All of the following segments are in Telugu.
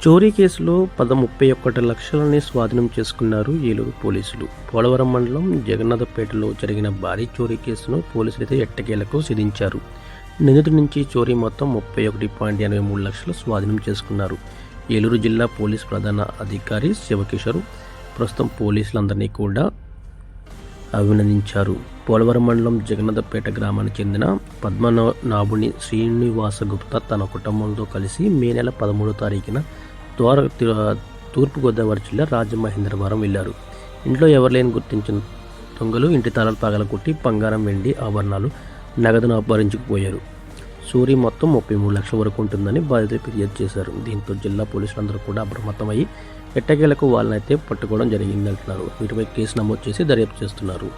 చోరీ కేసులో 31 లక్షలని స్వాధీనం చేసుకున్నారు ఏలూరు పోలీసులు. పోలవరం మండలం జగన్నాథపేటలో జరిగిన భారీ చోరీ కేసును పోలీసులైతే ఎట్టకేలకు సిధించారు. నిందితుడి నుంచి చోరీ మొత్తం 31.83 లక్షలు స్వాధీనం చేసుకున్నారు. ఏలూరు జిల్లా పోలీస్ ప్రధాన అధికారి శివకిషోర్ ప్రస్తుతం పోలీసులందరినీ కూడా అభినందించారు. పోలవరం మండలం జగన్నాథపేట గ్రామానికి చెందిన పద్మనాభుని శ్రీనివాస గుప్తా తన కుటుంబంతో కలిసి మే నెల 13వ తారీఖున తూర్పుగోదావరి జిల్లా రాజమహేంద్రవరం వెళ్లారు. ఇంట్లో ఎవరు లేని గుర్తించిన దొంగలు ఇంటి తాళాలు పగలగొట్టి బంగారం, వెండి ఆభరణాలు, నగదును అపహరించుకుపోయారు. చోరీ మొత్తం 33 లక్షల వరకు ఉంటుందని బాధితులు ఫిర్యాదు చేశారు. దీంతో జిల్లా పోలీసులందరూ కూడా అప్రమత్తమయ్యి ఎట్టకేలకు వాళ్ళనైతే పట్టుకోవడం జరిగిందంటున్నారు. వీటిపై కేసు నమోదు చేసి దర్యాప్తు చేస్తున్నారు.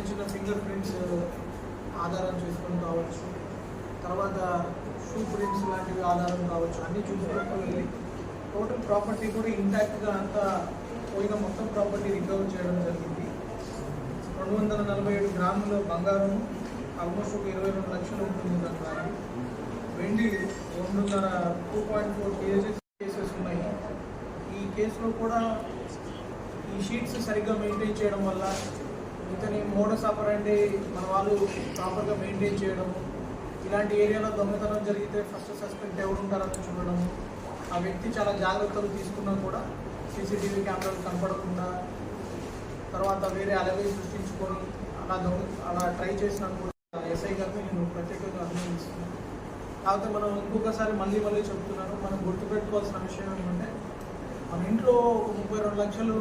చిన్న ఫింగర్ ప్రింట్స్ ఆధారం చేసుకొని కావచ్చు, తర్వాత షూ ప్రింట్స్ లాంటివి ఆధారం కావచ్చు, అన్నీ చూసుకుంటూ వెళ్ళి టోటల్ ప్రాపర్టీ కూడా ఇంటాక్ట్గా అంతా పోయిన మొత్తం ప్రాపర్టీ రికవర్ చేయడం జరిగింది. 247 గ్రాముల బంగారం, ఆల్మోస్ట్ ఒక 22 లక్షలు ఉంటుంది దాని. వెండి 2.4 కేసెస్ ఉన్నాయి. ఈ కేసులో కూడా ఈ షీట్స్ సరిగ్గా మెయింటైన్ చేయడం వల్ల ఇతని మోడస్ ఆపరండి మన వాళ్ళు ప్రాపర్గా మెయింటైన్ చేయడం, ఇలాంటి ఏరియాలో దొంగతనం జరిగితే ఫస్ట్ సస్పెక్ట్ ఎవరు ఉంటారని చూడడం, ఆ వ్యక్తి చాలా జాగ్రత్తలు తీసుకున్నా కూడా సీసీటీవీ కెమెరాలు కనపడకుండా తర్వాత వేరే అలవై సృష్టించుకొని అలా ట్రై చేసినా కూడా ఎస్ఐ గారిని నేను ప్రత్యేకంగా అభినందిస్తున్నాను. కాకపోతే మనం ఇంకొకసారి మళ్ళీ చెప్తున్నాను, మనం గుర్తుపెట్టుకోవాల్సిన విషయం ఏంటంటే మన ఇంట్లో ఒక 32 లక్షలు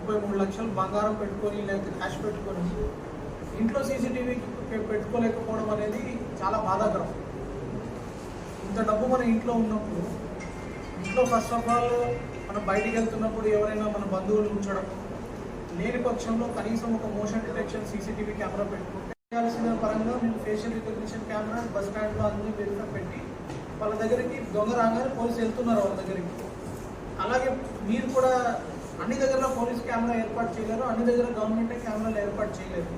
33 లక్షలు బంగారం పెట్టుకొని లేకపోతే క్యాష్ పెట్టుకొని ఇంట్లో సీసీటీవీ పెట్టుకోలేకపోవడం అనేది చాలా బాధాకరం. ఇంత డబ్బు మన ఇంట్లో ఉన్నప్పుడు ఇంట్లో ఫస్ట్ ఆఫ్ ఆల్ మనం బయటికి వెళ్తున్నప్పుడు ఎవరైనా మన బంధువులు ఉంచడం లేని పక్షంలో కనీసం ఒక మోషన్ డిటెక్షన్ సీసీటీవీ కెమెరా పెట్టుకుంటే చేయాల్సిన పరంగా మేము ఫేషియల్ రికగ్నిషన్ కెమెరా బస్ స్టాండ్లో అన్ని పెట్టి వాళ్ళ దగ్గరికి దొంగ రాగానే పోలీసు వెళ్తున్నారు వాళ్ళ దగ్గరికి. అలాగే మీరు కూడా అన్ని దగ్గర పోలీస్ కెమెరా ఏర్పాటు చేయలేరు, అన్ని దగ్గర గవర్నమెంటే కెమెరాలు ఏర్పాటు చేయలేదు.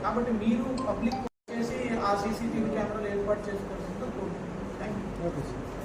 కాబట్టి మీరు పబ్లిక్ చేసి ఆ సీసీటీవీ కెమెరాలు ఏర్పాటు చేసుకోవాల్సిందిగా కోరుకుంటున్నాను. Thank you.